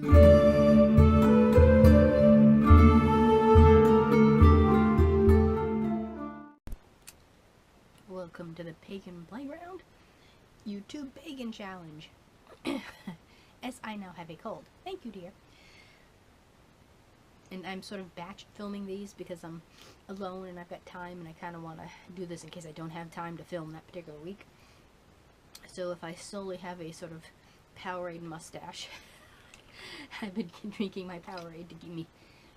Welcome to the Pagan Playground YouTube Pagan Challenge. As I now have a cold. Thank you, dear. And I'm sort of batch filming these because I'm alone and I've got time, and I kind of want to do this in case I don't have time to film that particular week. So if I solely have a sort of Powerade mustache, I've been drinking my Powerade to keep me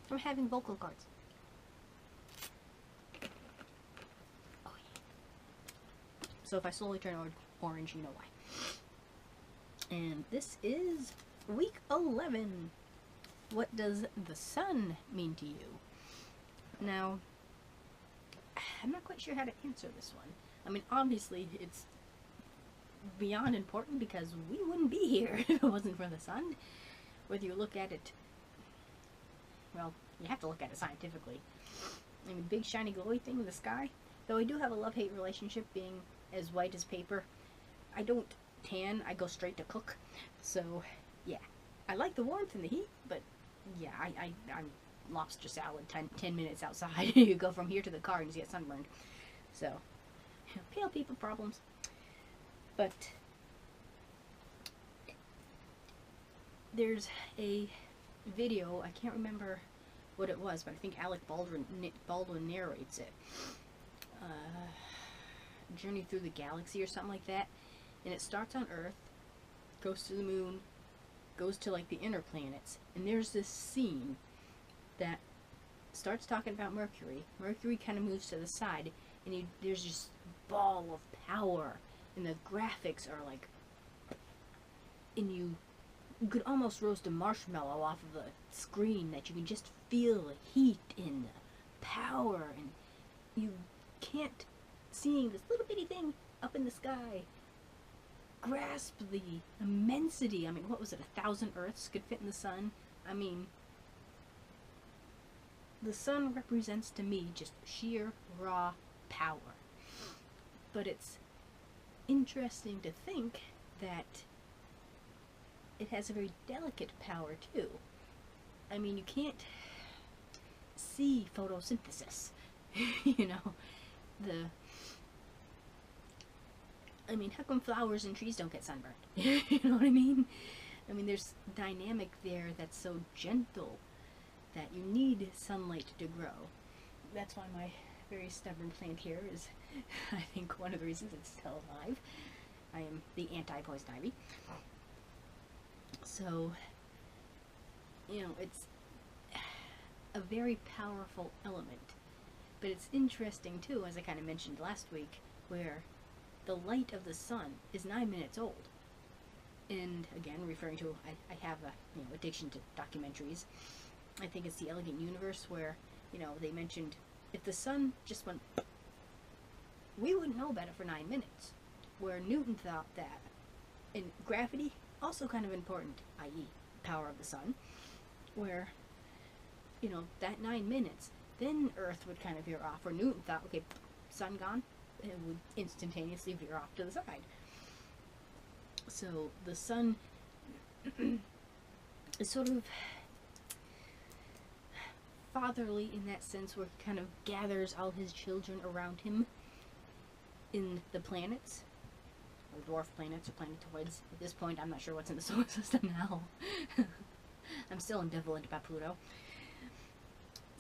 from having vocal cords. Oh, yeah. So if I slowly turn orange, you know why. And this is week 11. What does the sun mean to you? Now, I'm not quite sure how to answer this one. I mean, obviously, it's beyond important because we wouldn't be here if it wasn't for the sun. Whether you look at it, well, you have to look at it scientifically. I mean, big shiny glowy thing in the sky. Though I do have a love-hate relationship, being as white as paper. I don't tan, I go straight to cook. So, yeah. I like the warmth and the heat, but yeah, I'm lobster salad 10 minutes outside. You go from here to the car and you get sunburned. So, pale people problems. But there's a video, I can't remember what it was, but I think Alec Baldwin narrates it. Journey Through the Galaxy or something like that. And it starts on Earth, goes to the moon, goes to like the inner planets, and there's this scene that starts talking about Mercury. Mercury kind of moves to the side, and there's just ball of power, and the graphics are like, and you could almost roast a marshmallow off of the screen, that you can just feel the heat and the power, and you can't, seeing this little bitty thing up in the sky, grasp the immensity. I mean, what was it, 1,000 Earths could fit in the sun? I mean, the sun represents to me just sheer raw power. But it's interesting to think that it has a very delicate power too. I mean, you can't see photosynthesis. You know, I mean, how come flowers and trees don't get sunburned? You know what I mean? I mean, there's dynamic there that's so gentle that you need sunlight to grow. That's why my very stubborn plant here is, I think, one of the reasons it's still alive. I am the anti-poison ivy. So, you know, it's a very powerful element. But it's interesting, too, as I kind of mentioned last week, where the light of the sun is 9 minutes old. And again, referring to, I have a addiction to documentaries. I think it's The Elegant Universe, where they mentioned if the sun just went, we wouldn't know about it for 9 minutes. Where Newton thought that, and gravity also kind of important, i.e., power of the sun, where that 9 minutes, then Earth would kind of veer off. Where Newton thought, okay, sun gone, it would instantaneously veer off to the side. So the sun is sort of fatherly in that sense, where he kind of gathers all his children around him in the planets, or dwarf planets, or planetoids. At this point, I'm not sure what's in the solar system now. I'm still ambivalent about Pluto.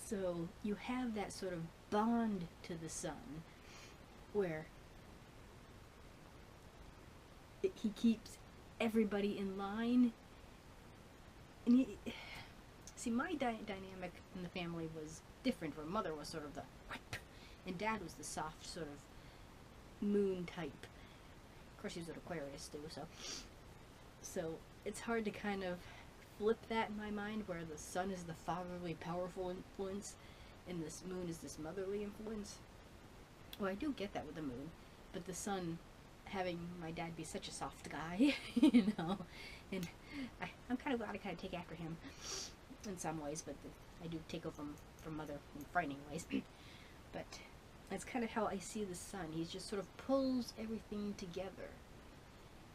So you have that sort of bond to the sun, where he keeps everybody in line. And see, my dynamic in the family was different, where mother was sort of the and dad was the soft sort of moon type. Of course, he was an Aquarius too, so it's hard to kind of flip that in my mind, where the sun is the fatherly, powerful influence, and this moon is this motherly influence. Well, I do get that with the moon, but the sun, having my dad be such a soft guy, and I'm kind of glad I kind of take after him in some ways, but I do take over from mother in frightening ways. But that's kind of how I see the sun. He just sort of pulls everything together,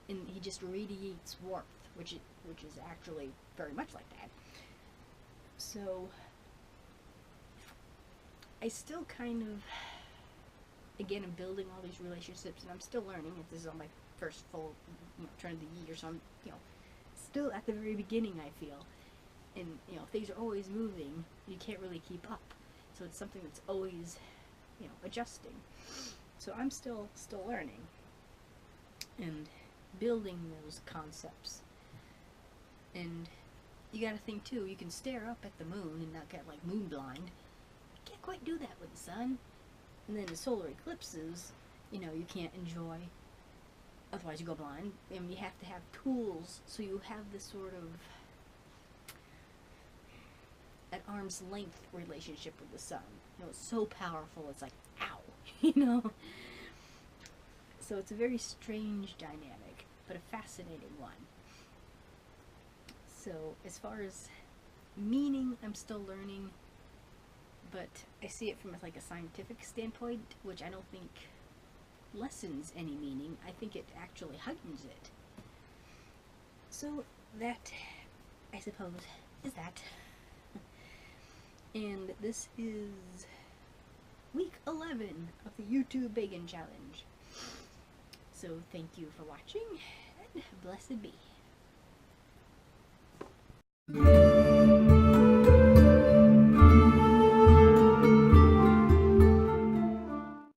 and he just radiates warmth, which which is actually very much like that. So I still kind of, again, I'm building all these relationships, and I'm still learning. If this is on my first full, turn of the year, so I'm, still at the very beginning, I feel. And, things are always moving. You can't really keep up. So it's something that's always, adjusting. So I'm still learning and building those concepts. And you gotta think too, you can stare up at the moon and not get like moon blind. You can't quite do that with the sun. And then the solar eclipses, you can't enjoy, otherwise you go blind. And you have to have tools, so you have this sort of at arm's length relationship with the sun. It's so powerful, it's like, ow, So it's a very strange dynamic, but a fascinating one. So as far as meaning, I'm still learning, but I see it from like a scientific standpoint, which I don't think lessens any meaning. I think it actually heightens it. So that, I suppose, is that. And this is week 11 of the YouTube Pagan challenge. So thank you for watching, and blessed be.